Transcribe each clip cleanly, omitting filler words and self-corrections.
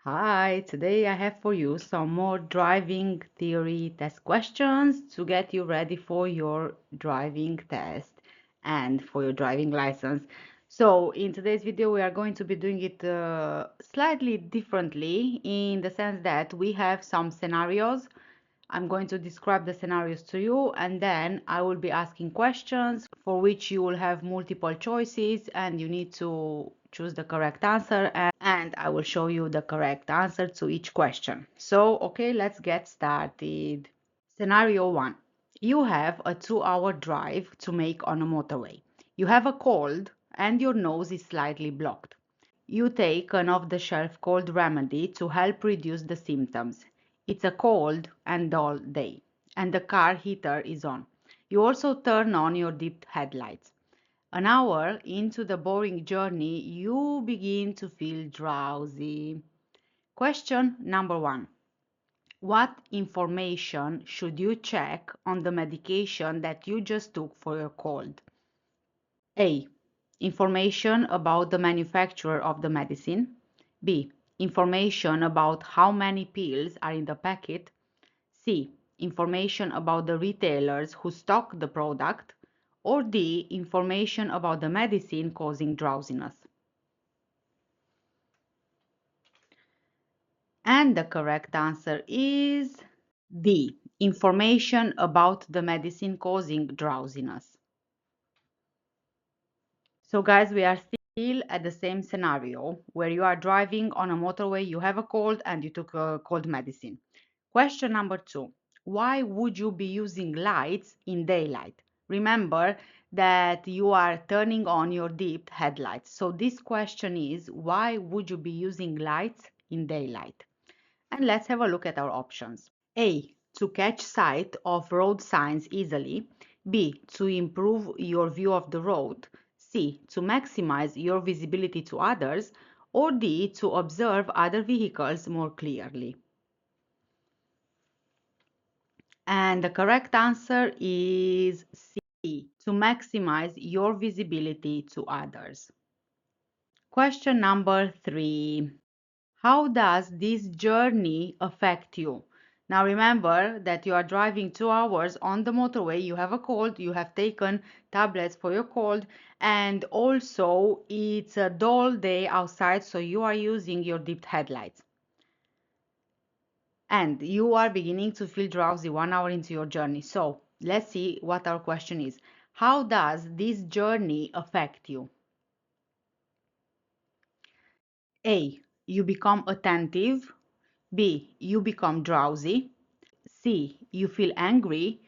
Hi, today I have for you some more driving theory test questions to get you ready for your driving test and for your driving license. So in today's video, we are going to be doing it slightly differently in the sense that we have some scenarios. I'm going to describe the scenarios to you, and then I will be asking questions for which you will have multiple choices and you need to choose the correct answer, and I will show you the correct answer to each question. So, okay, let's get started. Scenario 1. You have a 2-hour drive to make on a motorway. You have a cold and your nose is slightly blocked. You take an off-the-shelf cold remedy to help reduce the symptoms. It's a cold and dull day, and the car heater is on. You also turn on your dipped headlights. An hour into the boring journey, you begin to feel drowsy. Question number 1. What information should you check on the medication that you just took for your cold? A. Information about the manufacturer of the medicine. B. Information about how many pills are in the packet. C. Information about the retailers who stock the product. Or D. Information about the medicine causing drowsiness. And the correct answer is D. Information about the medicine causing drowsiness. So guys, we are still at the same scenario where you are driving on a motorway, you have a cold and you took a cold medicine. Question number 2. Why would you be using lights in daylight? Remember that you are turning on your dipped headlights. So this question is, why would you be using lights in daylight? And let's have a look at our options. A. To catch sight of road signs easily. B. To improve your view of the road. C. To maximize your visibility to others. Or D. To observe other vehicles more clearly. And the correct answer is C. To maximize your visibility to others. Question number 3. How does this journey affect you? Now remember that you are driving 2 hours on the motorway, you have a cold, you have taken tablets for your cold, and also it's a dull day outside, so you are using your dipped headlights. And you are beginning to feel drowsy 1 hour into your journey. So let's see what our question is. How does this journey affect you? A. You become attentive. B. You become drowsy. C. You feel angry.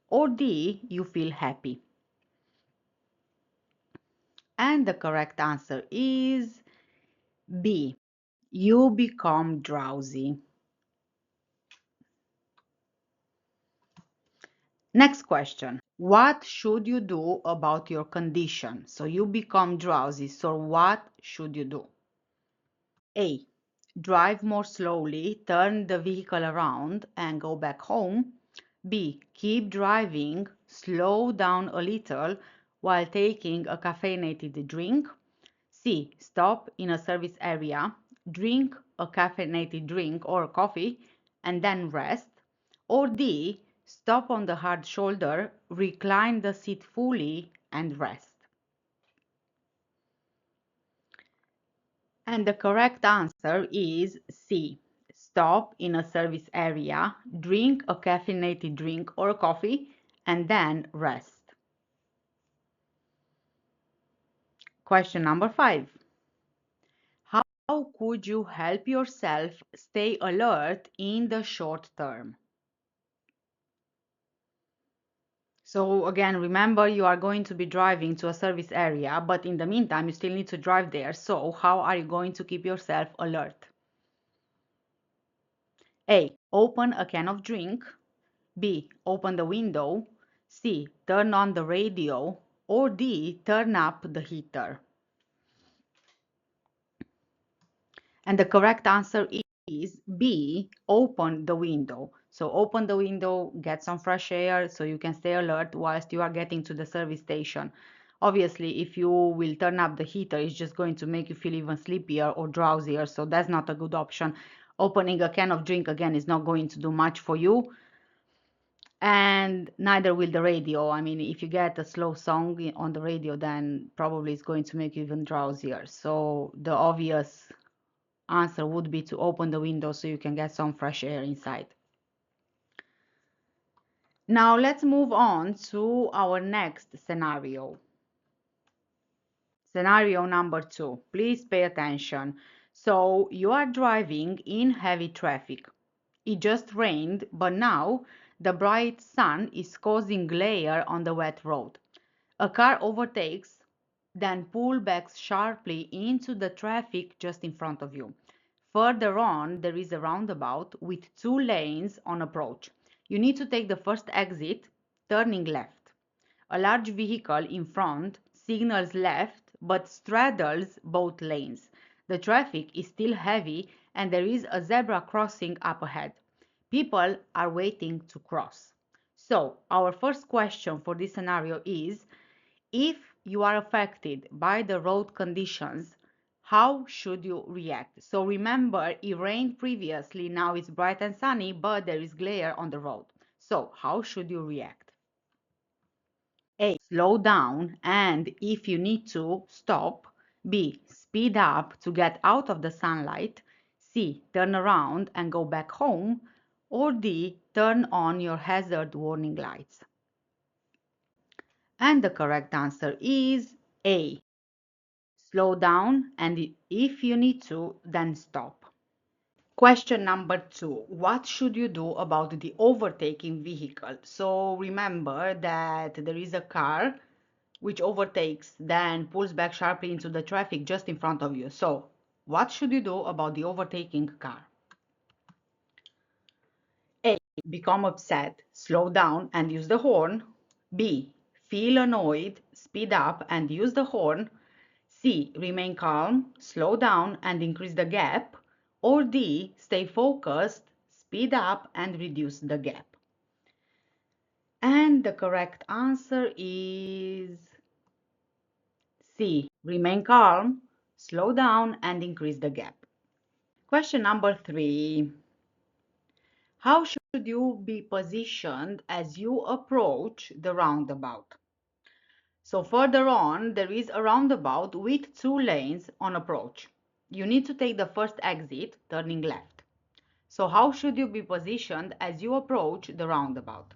Or D. You feel happy. And the correct answer is B. You become drowsy. Next question. What should you do about your condition? So you become drowsy. So what should you do? A. Drive more slowly, turn the vehicle around and go back home. B. Keep driving, slow down a little while taking a caffeinated drink. C. Stop in a service area, drink a caffeinated drink or coffee, and then rest. Or D. Stop on the hard shoulder, recline the seat fully, and rest. And the correct answer is C. Stop in a service area, drink a caffeinated drink or coffee, and then rest. Question number 5. How could you help yourself stay alert in the short term? So again, remember you are going to be driving to a service area, but in the meantime, you still need to drive there. So how are you going to keep yourself alert? A. Open a can of drink. B. Open the window. C. Turn on the radio. Or D. Turn up the heater. And the correct answer is B. Open the window. So open the window, get some fresh air so you can stay alert whilst you are getting to the service station. Obviously, if you will turn up the heater, it's just going to make you feel even sleepier or drowsier, so that's not a good option. Opening a can of drink again is not going to do much for you, and neither will the radio. I mean, if you get a slow song on the radio, then probably it's going to make you even drowsier. So the obvious answer would be to open the window so you can get some fresh air inside. Now let's move on to our next scenario. Scenario number 2. Please pay attention. So you are driving in heavy traffic. It just rained, but now the bright sun is causing glare on the wet road. A car overtakes, then pulls back sharply into the traffic just in front of you. Further on, there is a roundabout with 2 lanes on approach. You need to take the first exit, turning left. A large vehicle in front signals left but straddles both lanes. The traffic is still heavy and there is a zebra crossing up ahead. People are waiting to cross. So, our first question for this scenario is, if you are affected by the road conditions, how should you react? So remember, it rained previously, now it's bright and sunny, but there is glare on the road. So how should you react? A. Slow down and if you need to, stop. B. Speed up to get out of the sunlight. C. Turn around and go back home. Or D. Turn on your hazard warning lights. And the correct answer is A. Slow down and if you need to, then stop. Question number 2. What should you do about the overtaking vehicle? So remember that there is a car which overtakes, then pulls back sharply into the traffic just in front of you. So what should you do about the overtaking car? A. Become upset, slow down and use the horn. B. Feel annoyed, speed up and use the horn. C. Remain calm, slow down and increase the gap. Or D. Stay focused, speed up and reduce the gap. And the correct answer is C. Remain calm, slow down and increase the gap. Question number 3. How should you be positioned as you approach the roundabout? So further on, there is a roundabout with 2 lanes on approach. You need to take the first exit, turning left. So how should you be positioned as you approach the roundabout?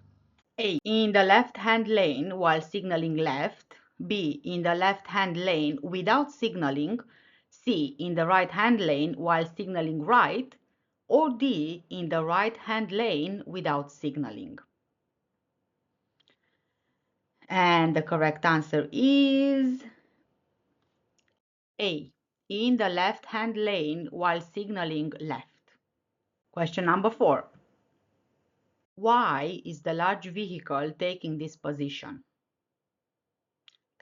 A. In the left-hand lane while signaling left. B. In the left-hand lane without signaling. C. In the right-hand lane while signaling right. Or D. In the right-hand lane without signaling. And the correct answer is A. In the left-hand lane while signaling left. Question number 4. Why is the large vehicle taking this position?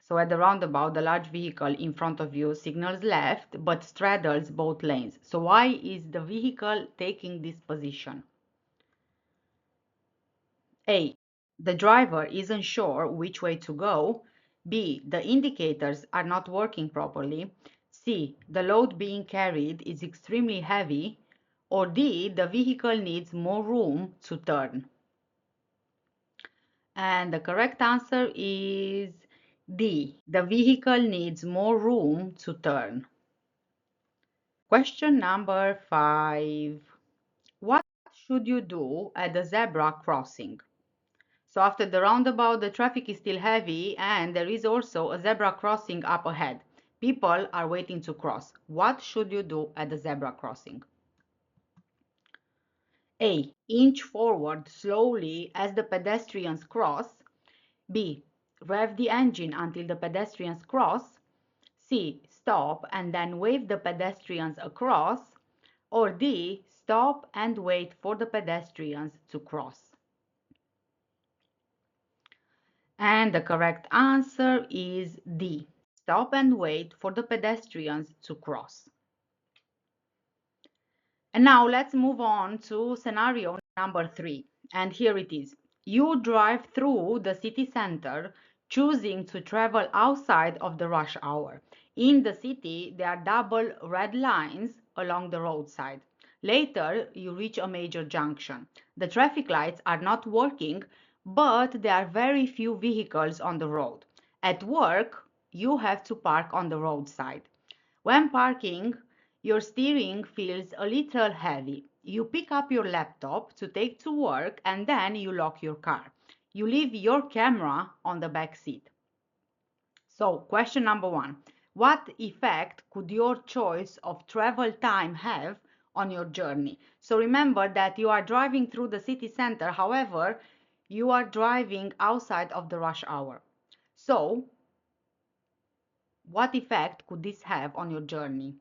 So at the roundabout, the large vehicle in front of you signals left but straddles both lanes. So why is the vehicle taking this position? A. The driver isn't sure which way to go. B. The indicators are not working properly. C. The load being carried is extremely heavy. Or D. The vehicle needs more room to turn. And the correct answer is D. The vehicle needs more room to turn. Question number 5. What should you do at the zebra crossing? So after the roundabout, the traffic is still heavy and there is also a zebra crossing up ahead. People are waiting to cross. What should you do at the zebra crossing? A. Inch forward slowly as the pedestrians cross. B. Rev the engine until the pedestrians cross. C. Stop and then wave the pedestrians across. Or D. Stop and wait for the pedestrians to cross. And the correct answer is D. Stop and wait for the pedestrians to cross. And now let's move on to scenario number 3. And here it is. You drive through the city center choosing to travel outside of the rush hour. In the city, there are double red lines along the roadside. Later, you reach a major junction. The traffic lights are not working, but there are very few vehicles on the road. At work, you have to park on the roadside. When parking, your steering feels a little heavy. You pick up your laptop to take to work and then you lock your car. You leave your camera on the back seat. So, question number one, what effect could your choice of travel time have on your journey? So remember that you are driving through the city center, however, you are driving outside of the rush hour. So, what effect could this have on your journey?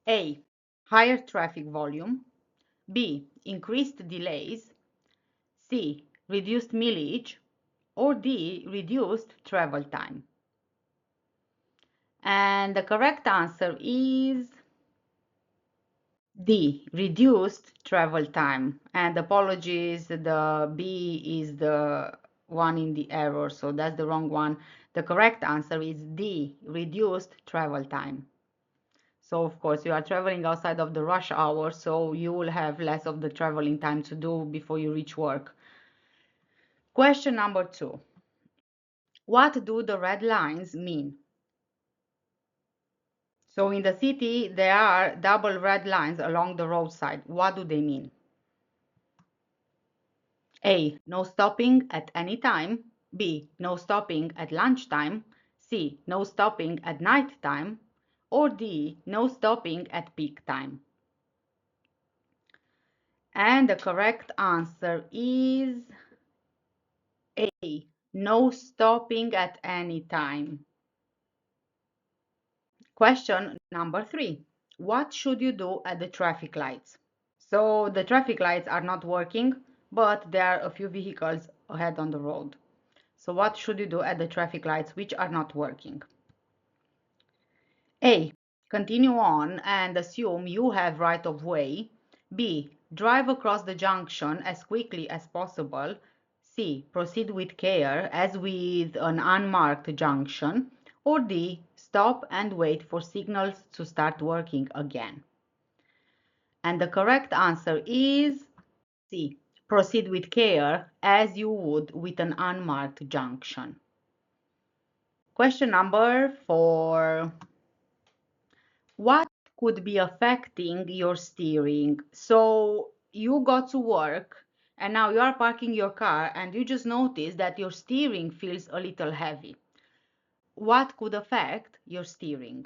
A. Higher traffic volume. B. Increased delays. C. Reduced mileage. Or D. Reduced travel time. And the correct answer is D. Reduced travel time. And apologies, the B is the one in the error, so that's the wrong one. The correct answer is D. Reduced travel time. So of course you are traveling outside of the rush hour, so you will have less of the traveling time to do before you reach work. Question number 2. What do the red lines mean? So in the city, there are double red lines along the roadside. What do they mean? A. No stopping at any time. B. No stopping at lunchtime. C. No stopping at night time. Or D. No stopping at peak time. And the correct answer is A. No stopping at any time. Question number 3. What should you do at the traffic lights? So the traffic lights are not working, but there are a few vehicles ahead on the road. So what should you do at the traffic lights which are not working? A. Continue on and assume you have right of way. B. Drive across the junction as quickly as possible. C. Proceed with care as with an unmarked junction. Or D. Stop and wait for signals to start working again. And the correct answer is C. Proceed with care as you would with an unmarked junction. Question number 4. What could be affecting your steering? So you got to work and now you are parking your car and you just notice that your steering feels a little heavy. What could affect your steering?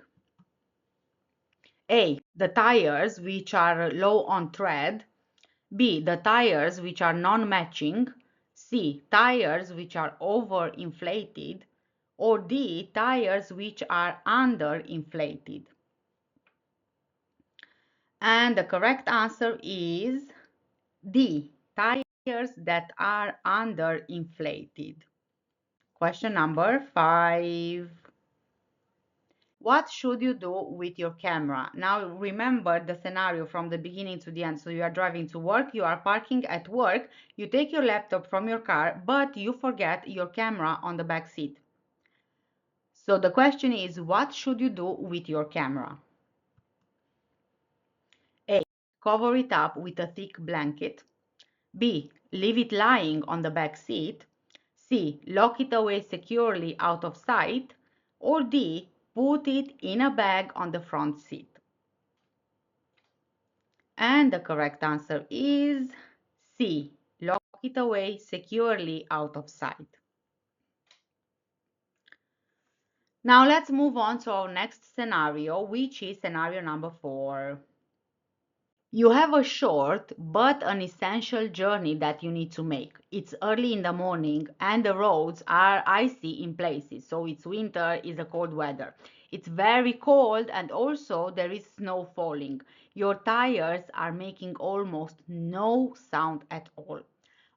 A. The tires which are low on tread. B. The tires which are non-matching. C. Tires which are overinflated. Or D. Tires which are underinflated. And the correct answer is D. Tires that are underinflated. Question number 5. What should you do with your camera? Now remember the scenario from the beginning to the end. So you are driving to work, you are parking at work, you take your laptop from your car, but you forget your camera on the back seat. So the question is, what should you do with your camera? A. Cover it up with a thick blanket. B. Leave it lying on the back seat. C. Lock it away securely out of sight. Or D. Put it in a bag on the front seat. And the correct answer is C. Lock it away securely out of sight. Now let's move on to our next scenario, which is scenario number 4. You have a short but an essential journey that you need to make. It's early in the morning and the roads are icy in places, so it's winter, it's a cold weather. It's very cold and also there is snow falling. Your tires are making almost no sound at all.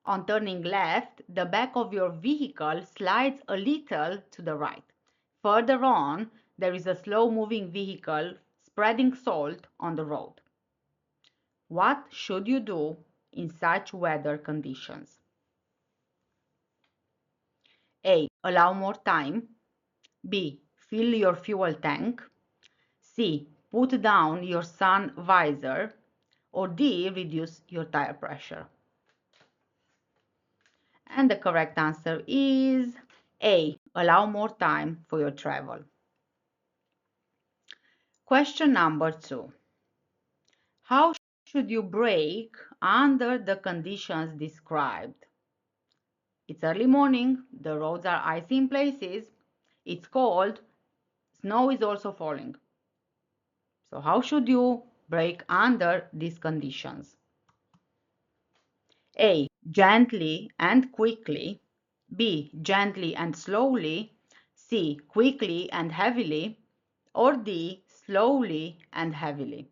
On turning left, the back of your vehicle slides a little to the right. Further on, there is a slow-moving vehicle spreading salt on the road. What should you do in such weather conditions? A. Allow more time. B. Fill your fuel tank. C. Put down your sun visor. Or D. Reduce your tire pressure. And the correct answer is A. Allow more time for your travel. Question number 2. How should you brake under the conditions described? It's early morning, the roads are icy in places, it's cold, snow is also falling. So how should you brake under these conditions? A. Gently and quickly. B. Gently and slowly. C. Quickly and heavily. Or D. Slowly and heavily.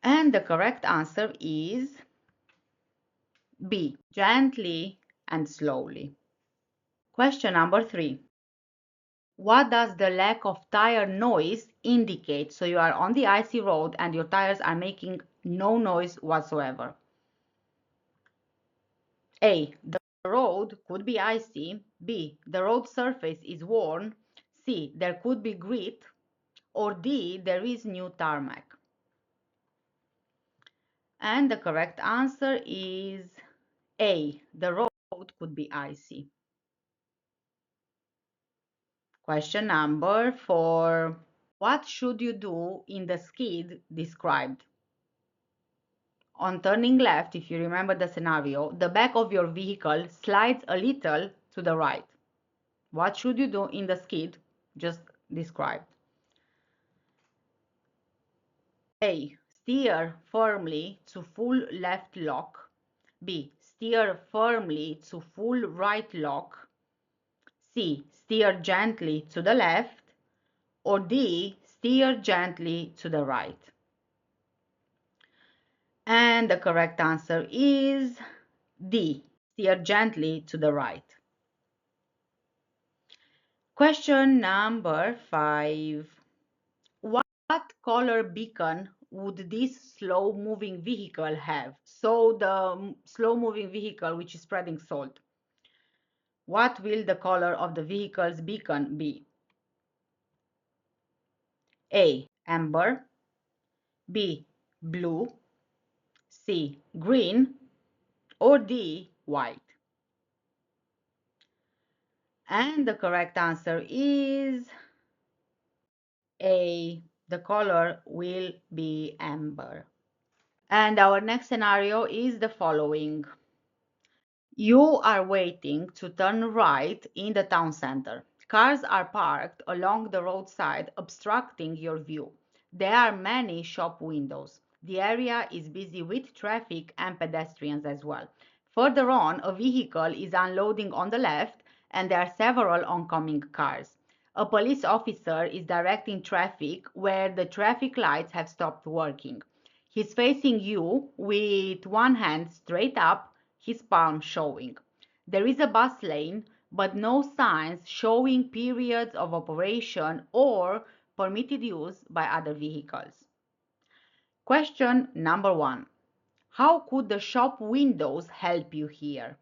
And the correct answer is B. Gently and slowly. Question number 3. What does the lack of tire noise indicate? So you are on the icy road and your tires are making no noise whatsoever. A. The road could be icy. B. The road surface is worn. C. There could be grit. Or D. There is new tarmac. And the correct answer is A. The road could be icy. Question number 4. What should you do in the skid described? On turning left, if you remember the scenario, the back of your vehicle slides a little to the right. What should you do in the skid just described? A. Steer firmly to full left lock. B. Steer firmly to full right lock. C. Steer gently to the left. Or D. Steer gently to the right. And the correct answer is D. Steer gently to the right. Question number 5. What color beacon would this slow-moving vehicle have? So the slow-moving vehicle which is spreading salt. What will the color of the vehicle's beacon be? A. Amber. B. Blue. C. Green. Or D. White. And the correct answer is A. The color will be amber. And our next scenario is the following. You are waiting to turn right in the town center. Cars are parked along the roadside, obstructing your view. There are many shop windows. The area is busy with traffic and pedestrians as well. Further on, a vehicle is unloading on the left, and there are several oncoming cars. A police officer is directing traffic where the traffic lights have stopped working. He's facing you with one hand straight up, his palm showing. There is a bus lane, but no signs showing periods of operation or permitted use by other vehicles. Question number 1. How could the shop windows help you here?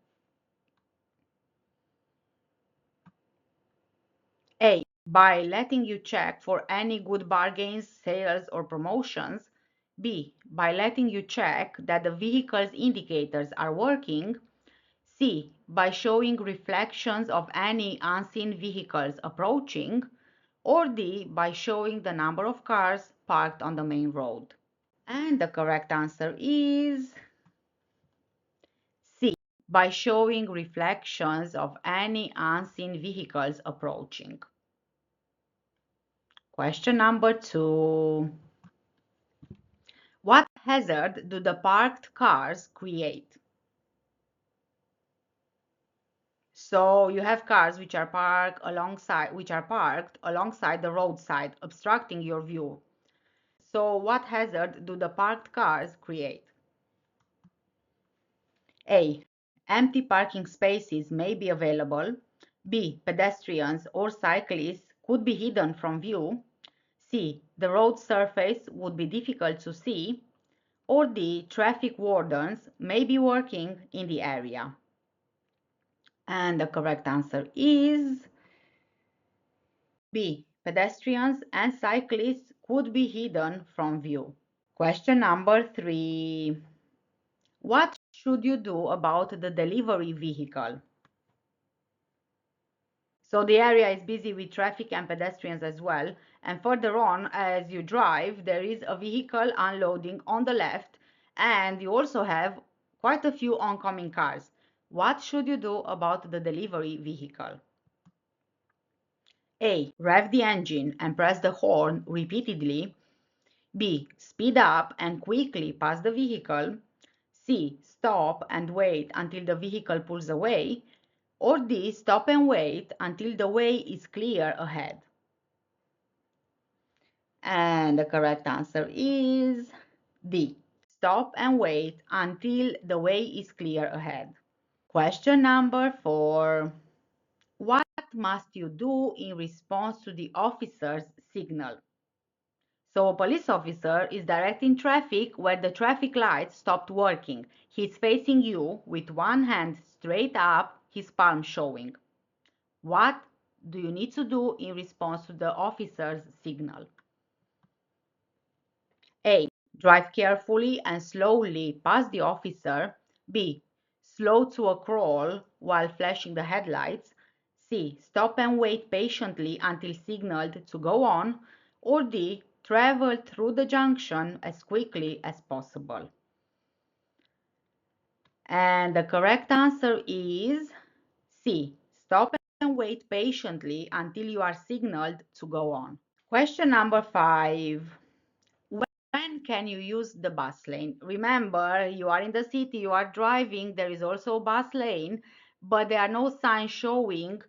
A. By letting you check for any good bargains, sales, or promotions. B. By letting you check that the vehicle's indicators are working. C. By showing reflections of any unseen vehicles approaching. Or D. By showing the number of cars parked on the main road. And the correct answer is C. By showing reflections of any unseen vehicles approaching. Question number 2. What hazard do the parked cars create? So you have cars which are parked alongside the roadside, obstructing your view. So what hazard do the parked cars create? A. Empty parking spaces may be available. B. Pedestrians or cyclists could be hidden from view. C. The road surface would be difficult to see. Or D. Traffic wardens may be working in the area. And the correct answer is B. Pedestrians and cyclists could be hidden from view. Question number 3. What should you do about the delivery vehicle? So the area is busy with traffic and pedestrians as well. And further on, as you drive, there is a vehicle unloading on the left, and you also have quite a few oncoming cars. What should you do about the delivery vehicle? A. Rev the engine and press the horn repeatedly. B. Speed up and quickly pass the vehicle. C. Stop and wait until the vehicle pulls away. Or D. Stop and wait until the way is clear ahead. And the correct answer is D. Stop and wait until the way is clear ahead. Question number 4. What must you do in response to the officer's signal? So a police officer is directing traffic where the traffic lights stopped working. He's facing you with one hand straight up, his palm showing. What do you need to do in response to the officer's signal? A. Drive carefully and slowly past the officer. B. Slow to a crawl while flashing the headlights. C. Stop and wait patiently until signaled to go on. Or D. Travel through the junction as quickly as possible. And the correct answer is C. Stop and wait patiently until you are signaled to go on. Question number 5. When can you use the bus lane? Remember, you are in the city, you are driving, there is also a bus lane, but there are no signs showing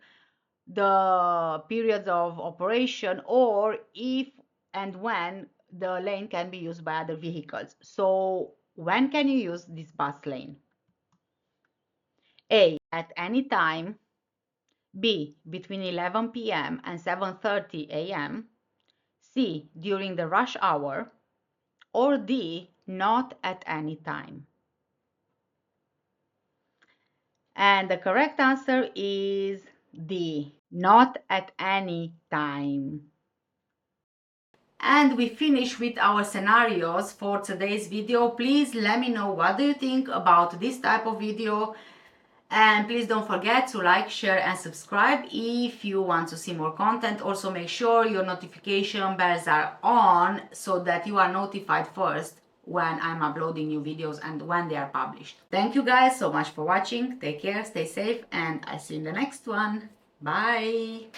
the periods of operation or if and when the lane can be used by other vehicles. So when can you use this bus lane? A. At any time. B. Between 11 p.m. and 7:30 a.m. C. During the rush hour. Or D. Not at any time. And the correct answer is D. Not at any time. And we finish with our scenarios for today's video. Please let me know what do you think about this type of video. And please don't forget to like, share and subscribe if you want to see more content. Also make sure your notification bells are on so that you are notified first when I'm uploading new videos and when they are published. Thank you guys so much for watching. Take care, stay safe, and I'll see you in the next one. Bye!